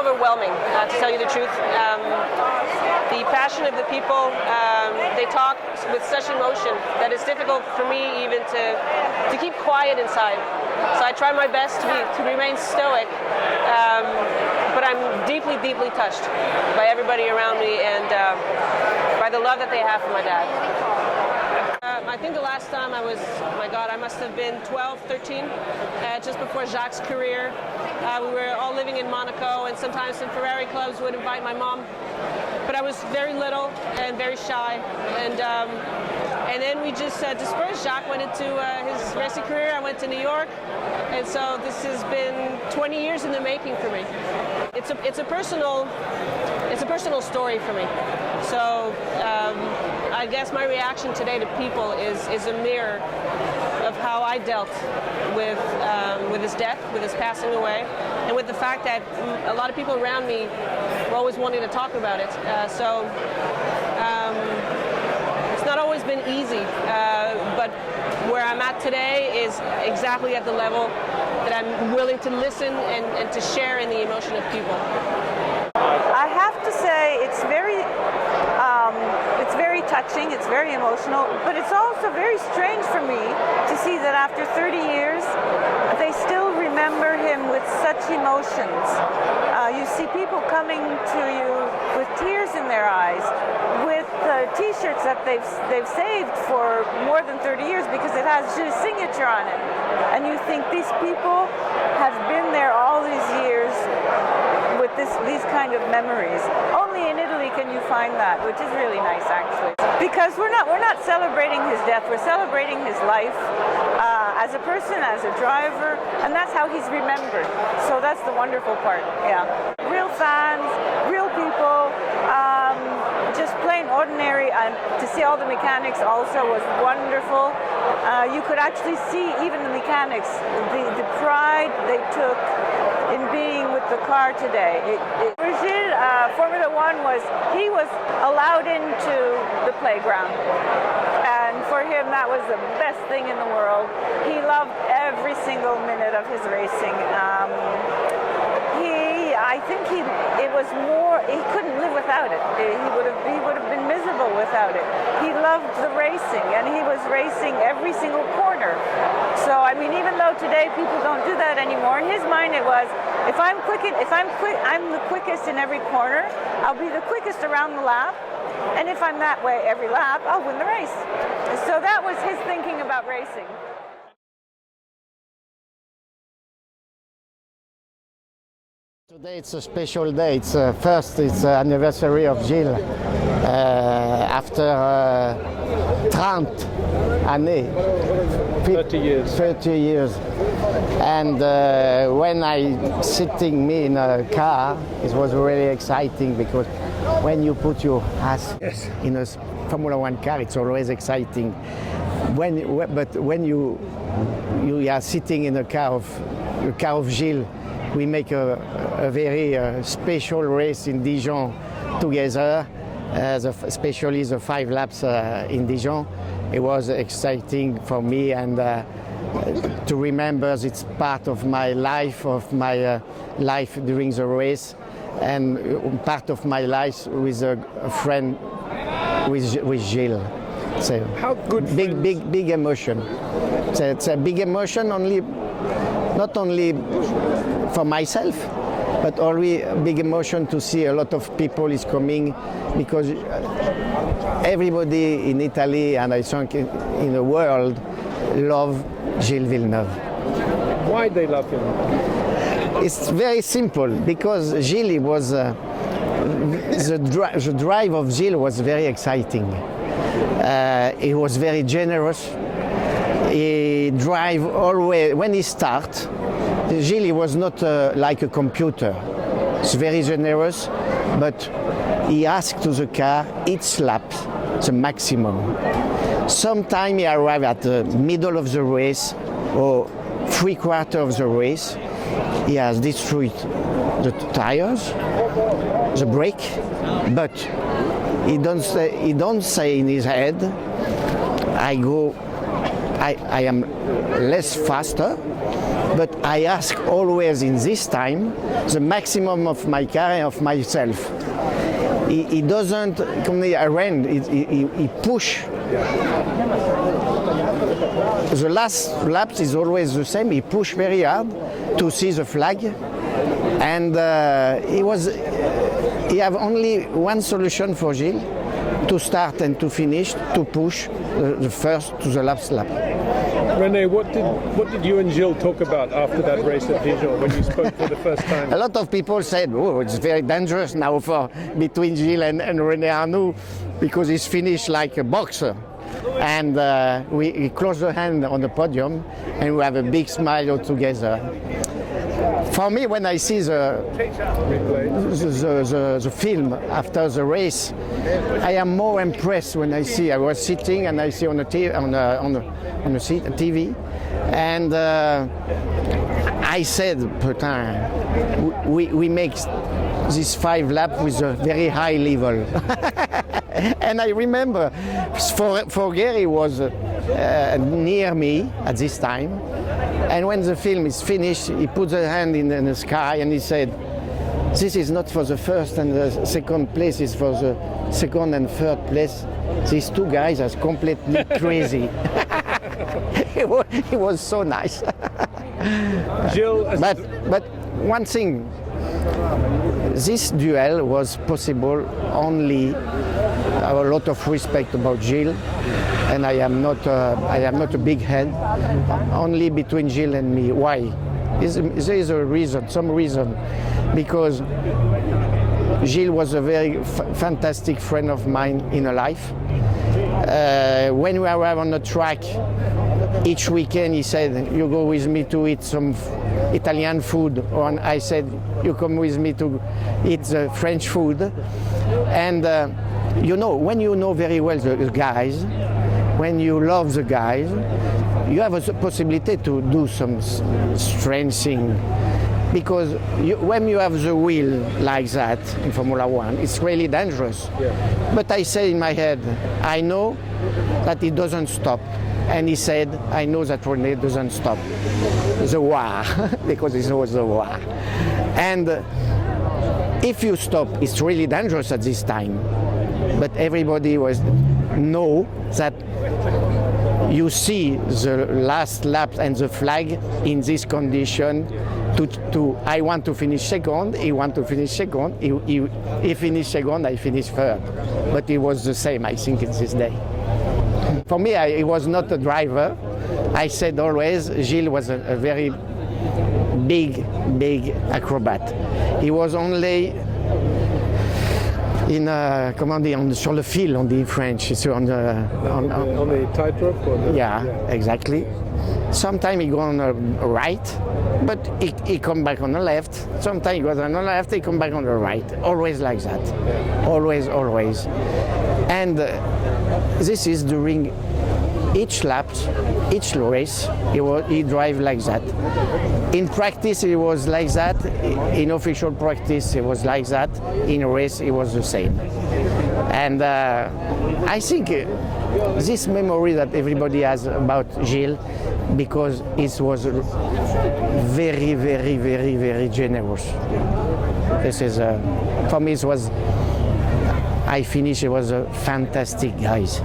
overwhelming, to tell you the truth. The passion of the people, they talk with such emotion that it's difficult for me even to keep quiet inside. So I try my best to remain stoic, but I'm deeply, deeply touched by everybody around me and by the love that they have for my dad. I think the last time I was, oh my God, I must have been 12, 13, just before Jacques' career. We were all living in Monaco, and sometimes some Ferrari clubs would invite my mom. But I was very little and very shy, and then we just dispersed. Jacques went into his racing career. I went to New York, and so this has been 20 years in the making for me. It's a personal story for me. So I guess my reaction today to people is a mirror of how I dealt with his death, with his passing away, and with the fact that a lot of people around me were always wanting to talk about it. So it's not always been easy, but where I'm at today is exactly at the level that I'm willing to listen and to share in the emotion of people. I have to say it's very touching, it's very emotional, but it's also very strange for me to see that after 30 years they still remember him with such emotions. You see people coming to you with tears in their eyes, with t-shirts that they've saved for more than 30 years because it has Gilles' signature on it. And you think these people have been there all these years with these kind of memories. Only in Italy can you find that, which is really nice actually. Because we're not celebrating his death, we're celebrating his life as a person, as a driver, and that's how he's remembered. So that's the wonderful part, yeah. Real fans, real people, just plain ordinary, and to see all the mechanics also was wonderful. You could actually see even the mechanics, the pride they took in being with the car today. For Gilles, Formula One was allowed into the playground. And for him, that was the best thing in the world. He loved every single minute of his racing. I think it was more, he couldn't live without it. He would have been miserable without it. He loved the racing, and he was racing every single corner. So, I mean, even though today people don't do that anymore, in his mind it was, I'm the quickest in every corner, I'll be the quickest around the lap, and if I'm that way every lap, I'll win the race. So that was his thinking about racing. Today it's a special day. It's first, it's the anniversary of Gilles. After 30 années. 30 years. 30 years. And when I sitting me in a car, it was really exciting because when you put your ass in a Formula One car, it's always exciting. But when you are sitting in the car of Gilles, we make a very special race in Dijon together, especially the 5 laps in Dijon. It was exciting for me, and to remember it's part of my life, life during the race, and part of my life with a friend, with Gilles. So how good? Big emotion. So it's a big emotion not only for myself, but always a big emotion to see a lot of people is coming, because everybody in Italy, and I think in the world, love Gilles Villeneuve. Why they love him? It's very simple, because Gilles was the drive of Gilles was very exciting. He was very generous. He drive always when he start. Gilles was not like a computer. He's very generous, but he asked to the car each lap the maximum. Sometimes he arrived at the middle of the race or 3/4 of the race. He has destroyed the tires, the brake, but he don't say in his head, I go I am less faster, but I ask always in this time the maximum of my car and of myself. He doesn't arrange, he push. The last laps is always the same. He pushed very hard to see the flag, and he have only one solution for Gilles: to start and to finish, to push the first to the last lap. René, what did you and Gilles talk about after that race at Dijon when you spoke for the first time? A lot of people said, "Oh, it's very dangerous now for between Gilles and René Arnoux because he's finished like a boxer." And we close the hand on the podium and we have a big smile all together. For me, when I see the film after the race, I am more impressed when I see. I was sitting and I see on the TV, and I said, "Putain, we make this 5 laps with a very high level." And I remember for Gary was near me at this time, and when the film is finished, he put the hand in the sky and he said, "This is not for the first and the second place, it's for the second and third place. These 2 guys are completely crazy." It was so nice. Gilles, but one thing, this duel was possible only a lot of respect about Gilles, and I am not a big head. Only between Gilles and me. Why? There is a reason, some reason, because Gilles was a very fantastic friend of mine in life. When we were on the track, each weekend he said, "You go with me to eat some Italian food," or I said, "You come with me to eat the French food." And when you know very well the guys, when you love the guys, you have a possibility to do some strange thing. Because when you have the wheel like that in Formula One, it's really dangerous. Yeah. But I say in my head, I know that it doesn't stop. And he said, I know that René doesn't stop the war, because it was the war. And if you stop, it's really dangerous at this time. But everybody know that you see the last lap and the flag in this condition. I want to finish second, he want to finish second, he finished second, I finished third. But it was the same, I think, in this day. For me, he was not a driver. I said always, Gilles was a very big acrobat. He was only in sur le fil, on dit in French. So on the tightrope? Yeah, exactly. Sometimes he go on the right, but he come back on the left. Sometimes he goes on the left, he come back on the right. Always like that. Always. And this is during each lap, each race, he drive like that. In practice, it was like that. In official practice, it was like that. In race, it was the same. And I think this memory that everybody has about Gilles, because it was very generous. This is for me. It was. I finished. It was a fantastic guys.